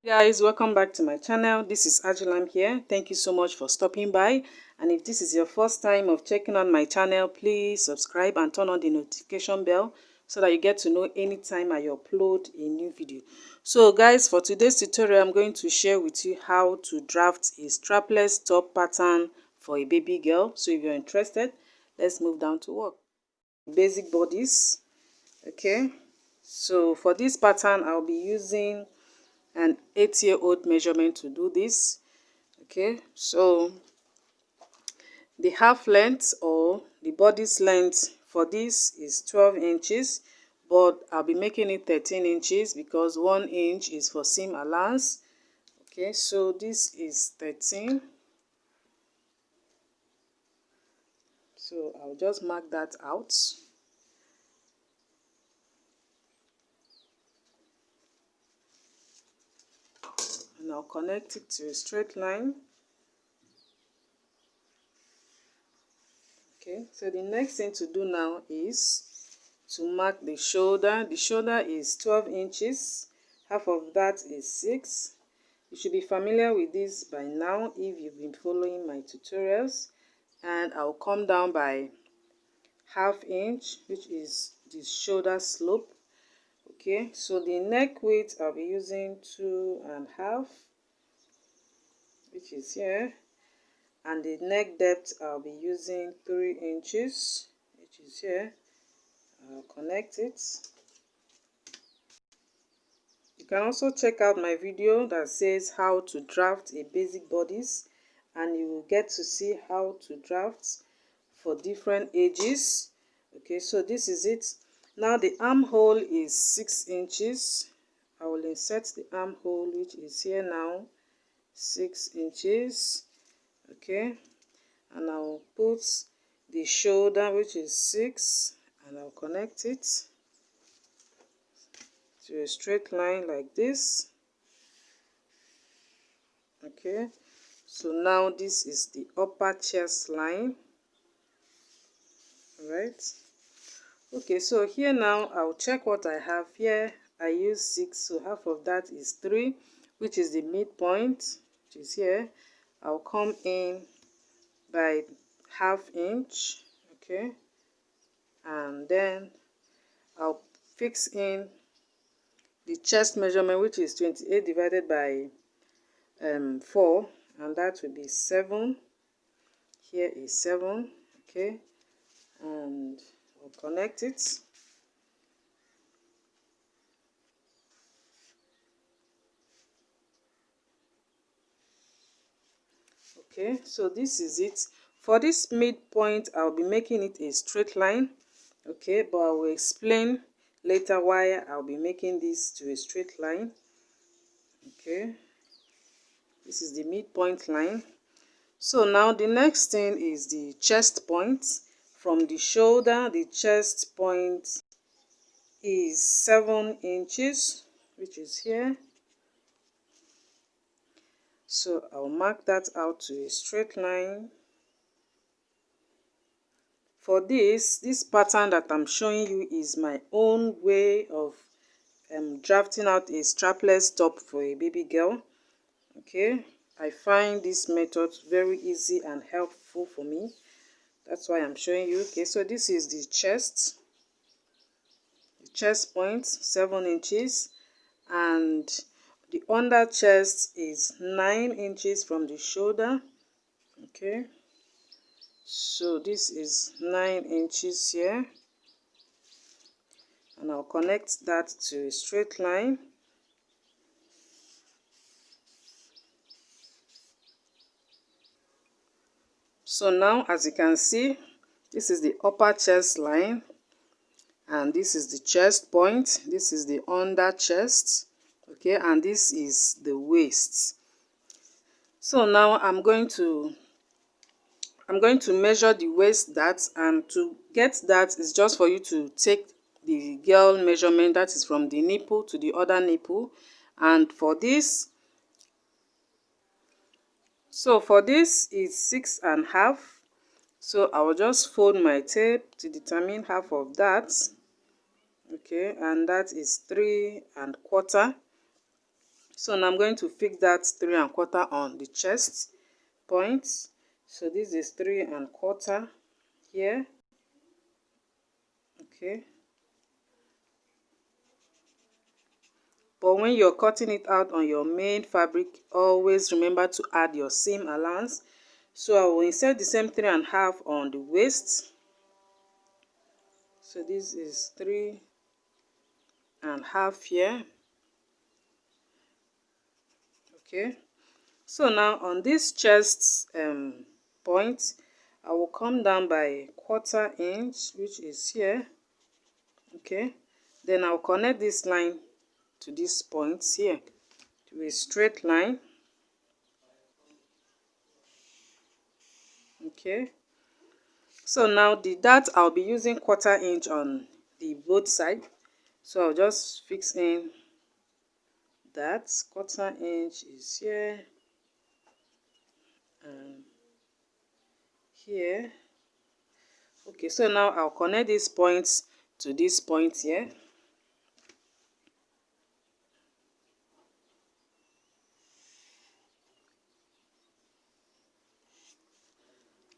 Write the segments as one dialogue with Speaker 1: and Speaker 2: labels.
Speaker 1: Guys, welcome back to my channel. This is Ajulam here. Thank you so much for stopping by, and if this is your first time of checking on my channel, please subscribe and turn on the notification bell so that you get to know anytime I upload a new video. So guys, for today's tutorial I'm going to share with you how to draft a strapless top pattern for a baby girl. So if you're interested, let's move down to work. Basic bodice. Okay, so for this pattern I'll be using an 8-year-old measurement to do this. Okay, so the half length or the bodice length for this is 12 inches, but I'll be making it 13 inches because 1 inch is for seam allowance. Okay, so this is 13, so I'll just mark that out. And I'll connect it to a straight line. Okay, so the next thing to do now is to mark the shoulder. The shoulder is 12 inches. Half of that is 6. You should be familiar with this by now if you've been following my tutorials. And I'll come down by ½ inch, which is the shoulder slope. Okay, so the neck width I'll be using 2.5, which is here. And the neck depth I'll be using 3 inches, which is here. I'll connect it. You can also check out my video that says how to draft a basic bodice, and you will get to see how to draft for different ages. Okay, so this is it. Now the armhole is 6 inches. I will insert the armhole, which is here now, 6 inches. Okay, and I'll put the shoulder, which is 6, and I'll connect it to a straight line like this. Okay, so now this is the upper chest line. Right. Okay, so here now I'll check what I have here. I use 6, so half of that is 3, which is the midpoint, which is here. I'll come in by ½ inch. Okay, and then I'll fix in the chest measurement, which is 28 divided by 4, and that will be 7. Here is 7. Okay, and I'll connect it. Okay, so this is it. For this midpoint I'll be making it a straight line. Okay, but I will explain later why I'll be making this to a straight line. Okay, this is the midpoint line. So now the next thing is the chest point. From the shoulder, the chest point is 7 inches, which is here. So I'll mark that out to a straight line. For this pattern that I'm showing you is my own way of drafting out a strapless top for a baby girl. Okay, I find this method very easy and helpful for me. That's why I'm showing you. Okay, so this is the chest. The chest point, 7 inches, and the under chest is 9 inches from the shoulder. Okay, so this is 9 inches here, and I'll connect that to a straight line. So now, as you can see, this is the upper chest line, and this is the chest point, this is the under chest. Okay, and this is the waist. So now I'm going to measure the waist dart, and to get that is just for you to take the girl measurement, that is from the nipple to the other nipple. And for this, so for this is 6.5. So I will just fold my tape to determine half of that. Okay, and that is 3.25. So now I'm going to fix that 3¼ on the chest point. So this is 3¼ here. Okay. But when you're cutting it out on your main fabric, always remember to add your seam allowance. So I will insert the same 3½ on the waist. So this is 3½ here. Okay. So now on this chest point, I will come down by 1/4 inch, which is here. Okay. Then I'll connect this line to this point here to a straight line. Okay. So now the dart, I'll be using 1/4 inch on the both side. So I'll just fix in that 1/4 inch is here and here. Okay, so now I'll connect these points to this point here.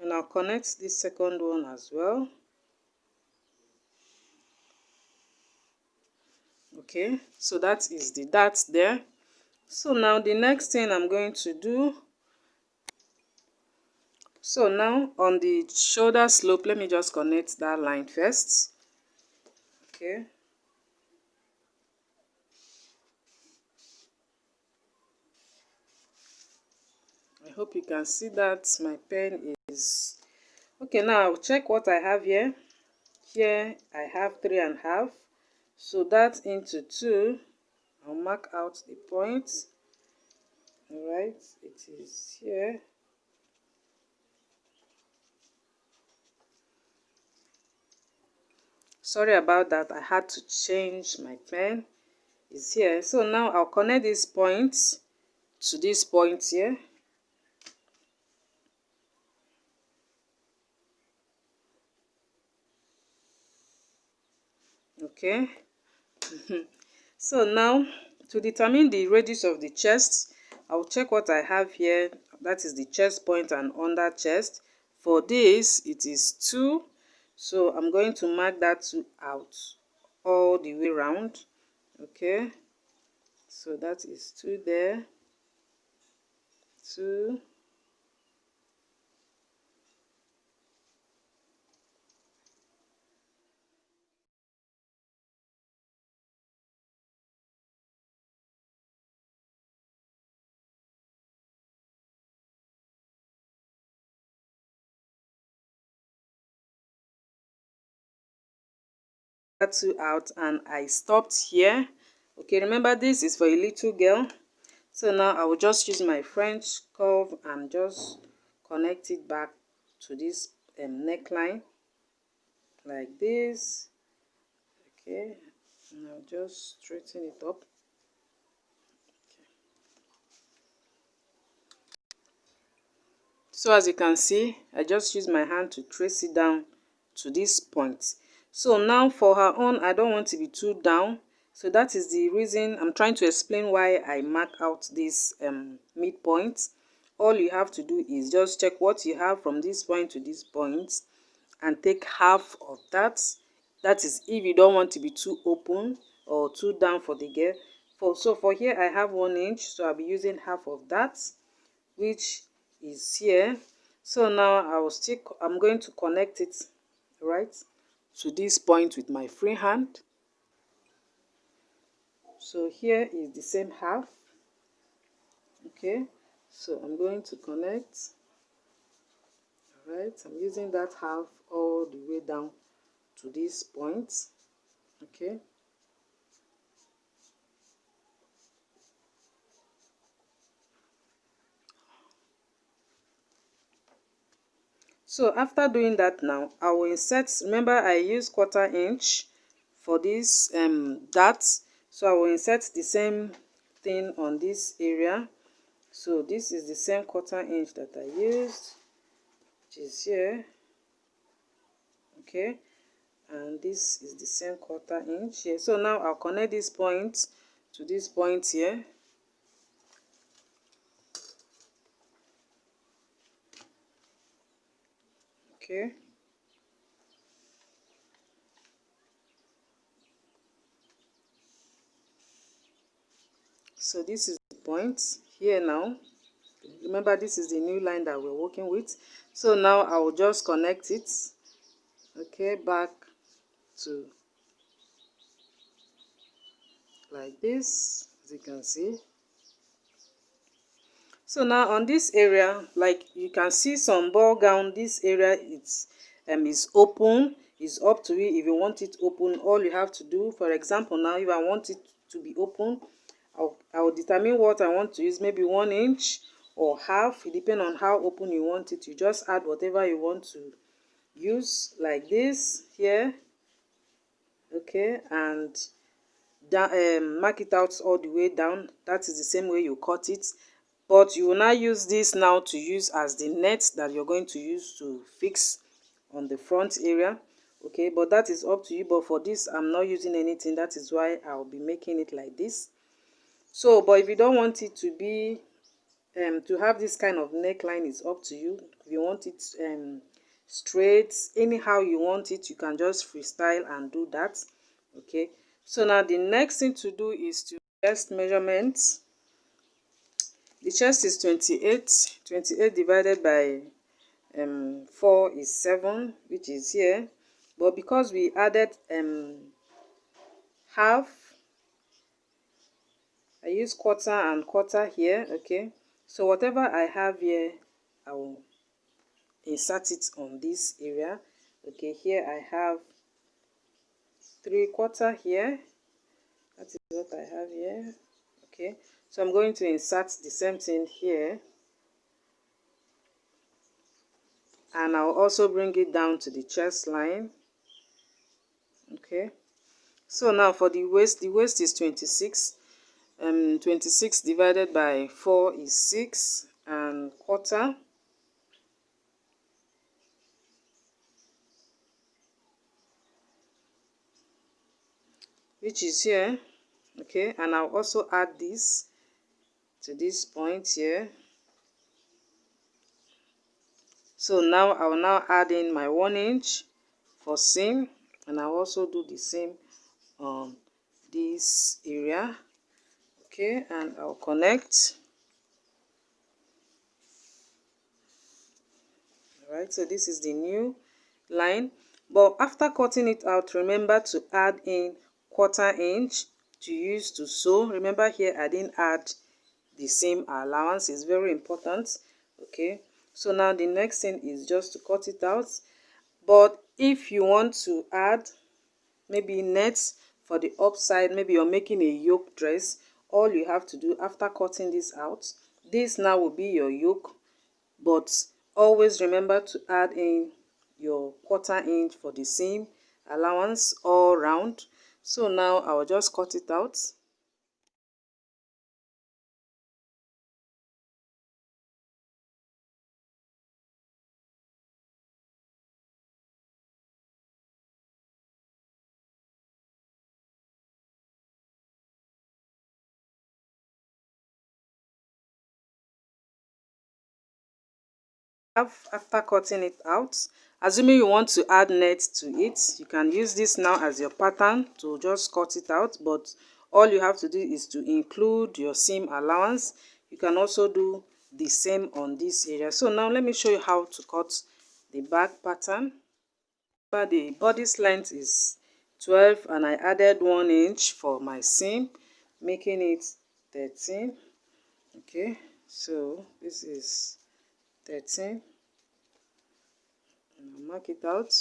Speaker 1: And I'll connect this second one as well. Okay, so that is the dart there. So now the next thing I'm going to do, so now on the shoulder slope, let me just connect that line first. Okay. I hope you can see that my pen is okay. Now I'll check what I have here. Here I have 3½. So that into 2, I'll mark out the point. All right, it is here. Sorry about that, I had to change my pen. It's here. So now I'll connect this point to this point here. Okay. So now to determine the radius of the chest, I'll check what I have here. That is the chest point and under chest. For this, it is 2. So I'm going to mark that 2 out all the way around. Okay. So that is 2 there. 2. That 2 out and I stopped here. Okay, remember this is for a little girl. So now I will just use my French curve and just connect it back to this neckline like this. Okay, and I'll just straighten it up. Okay. So as you can see, I just use my hand to trace it down to this point. So now for her own, I don't want to be too down. So that is the reason I'm trying to explain why I mark out this midpoint. All you have to do is just check what you have from this point to this point and take half of that. That is if you don't want to be too open or too down for the girl. So for here I have 1 inch, so I'll be using half of that, which is here. So now I'm going to connect it right to this point with my free hand. So here is the same half. Okay, so I'm going to connect. All right, I'm using that half all the way down to this point. Okay. So after doing that now, I will insert, remember I use 1/4 inch for this dart. So I will insert the same thing on this area. So this is the same 1/4 inch that I used, which is here. Okay, and this is the same 1/4 inch here. So now I'll connect this point to this point here. Okay, so this is the point here now. Remember, this is the new line that we're working with. So now I will just connect it, okay, back to like this, as you can see. So now on this area, like you can see some ball gown, this area is open. It's up to you if you want it open. All you have to do, for example, now if I want it to be open, I'll determine what I want to use, maybe 1 inch or half. It depends on how open you want it. You just add whatever you want to use, like this here, okay, and down, mark it out all the way down. That is the same way you cut it, but you will not use this now to use as the net that you're going to use to fix on the front area, okay, but that is up to you. But for this, I'm not using anything. That is why I'll be making it like this. So but if you don't want it to be to have this kind of neckline, is up to you. If you want it straight, anyhow you want it, you can just freestyle and do that, okay. So now the next thing to do is to chest measurements. The chest is 28. 28 divided by 4 is 7, which is here. But because we added half, I use quarter and quarter here, okay. So whatever I have here, I will insert it on this area, okay. Here I have 3/4 here. That is what I have here, okay. So I'm going to insert the same thing here, and I'll also bring it down to the chest line, okay. So now for the waist is 26. 26 divided by 4 is 6 and quarter, which is here, okay. And I'll also add this to this point here. So now I will now add in my 1 inch for seam, and I'll also do the same on this area, okay. And I'll connect. All right, so this is the new line. But after cutting it out, remember to add in 1/4 inch to use to sew. Remember here I didn't add the seam allowance. Is very important, okay. So now the next thing is just to cut it out. But if you want to add maybe net for the upside, maybe you're making a yoke dress, all you have to do after cutting this out, this now will be your yoke. But always remember to add in your 1/4 inch for the seam allowance all round. So now I will just cut it out. After cutting it out, assuming you want to add net to it, you can use this now as your pattern to just cut it out. But all you have to do is to include your seam allowance. You can also do the same on this area. So now let me show you how to cut the back pattern. But the bodice length is 12, and I added 1 inch for my seam, making it 13, okay. So this is 13, and I'll mark it out.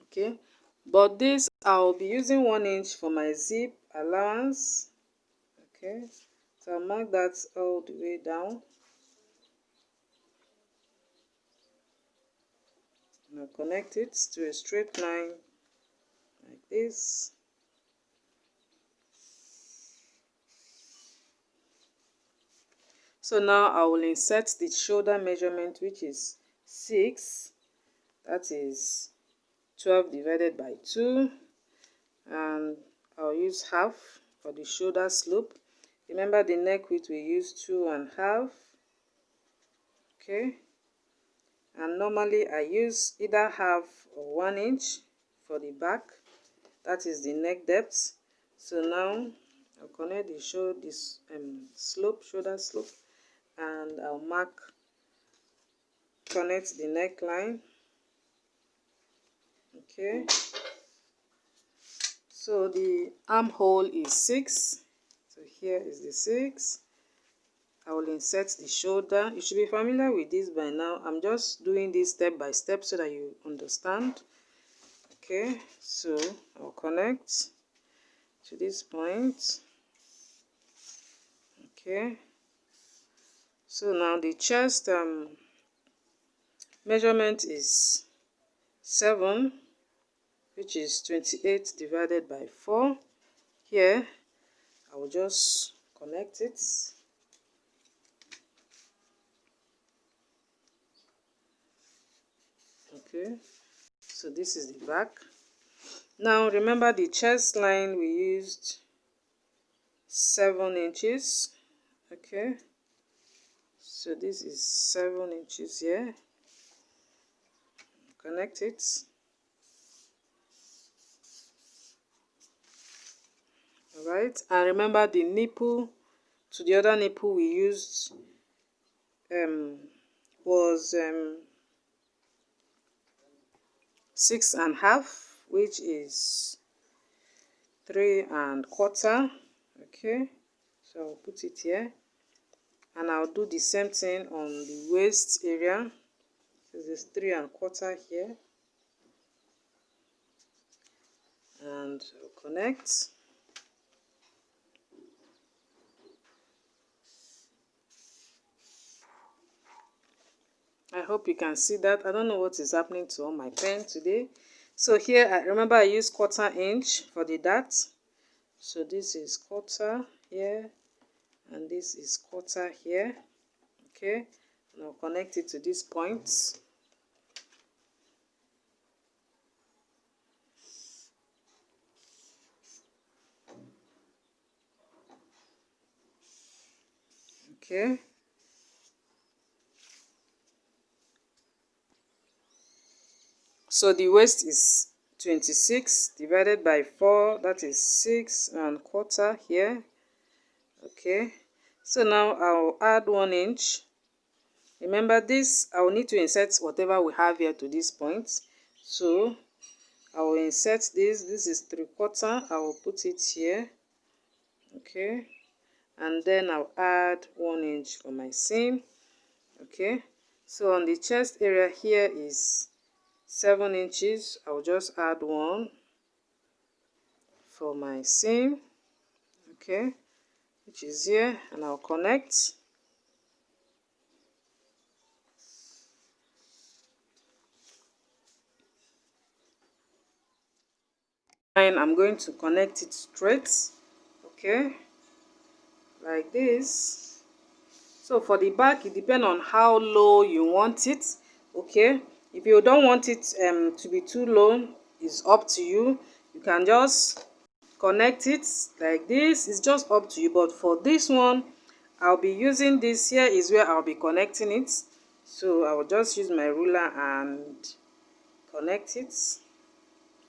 Speaker 1: Okay, but this I'll be using 1 inch for my zip allowance, okay. So I'll mark that all the way down, and I'll connect it to a straight line like this. So now I will insert the shoulder measurement, which is 6. That is 12 divided by 2, and I'll use half for the shoulder slope. Remember the neck width we use 2.5. Okay, and normally I use either half or 1 inch for the back. That is the neck depth. So now I'll connect the shoulder slope, and I'll connect the neckline. Okay, so the armhole is 6. So here is the 6. I will insert the shoulder. You should be familiar with this by now. I'm just doing this step by step so that you understand. Okay, so I'll connect to this point. Okay, so now the chest measurement is 7, which is 28 divided by 4. Here I will just connect it. Okay, so this is the back. Now remember the chest line we used 7 inches. Okay, so this is 7 inches here. Connect it. Alright, and remember the nipple to the other nipple we used was 6.5, which is 3.25. Okay, so I'll put it here, and I'll do the same thing on the waist area. So there's 3.25 here, and I'll connect. I hope you can see that. I don't know what is happening to all my pen today. So here, remember I use 1/4 inch for the dart. So this is 1/4 here, and this is 1/4 here. Okay, and I'll connect it to these points. Okay. So the waist is 26 divided by 4, that is 6.25 here. Okay, so now I'll add 1 inch. Remember this, I will need to insert whatever we have here to this point. So I will insert this. This is 3/4. I will put it here. Okay, and then I'll add 1 inch for my seam. Okay, so on the chest area here is 7 inches. I'll just add 1 for my seam. Okay, which is here, and I'll connect. And I'm going to connect it straight. Okay, like this. So for the back, it depends on how low you want it. Okay, if you don't want it to be too low, it's up to you. You can just connect it like this. It's just up to you. But for this one, I'll be using this. Here is where I'll be connecting it. So I will just use my ruler and connect it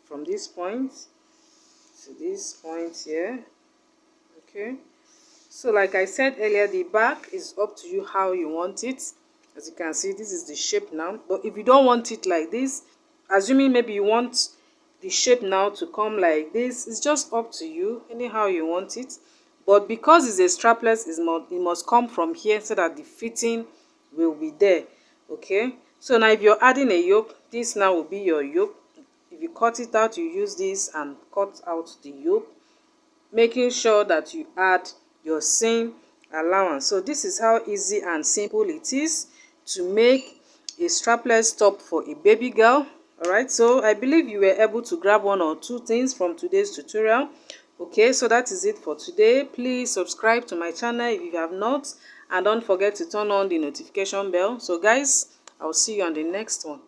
Speaker 1: from this point to this point here. Okay, so like I said earlier, the back is up to you how you want it. As you can see, this is the shape now. But if you don't want it like this, assuming maybe you want the shape now to come like this, it's just up to you, anyhow you want it. But because it's a strapless, it must come from here so that the fitting will be there. Okay, so now if you're adding a yoke, this now will be your yoke. If you cut it out, you use this and cut out the yoke, making sure that you add your seam allowance. So this is how easy and simple it is to make a strapless top for a baby girl. All right, so I believe you were able to grab 1 or 2 things from today's tutorial. Okay, so that is it for today. Please subscribe to my channel if you have not, and don't forget to turn on the notification bell. So guys, I'll see you on the next one.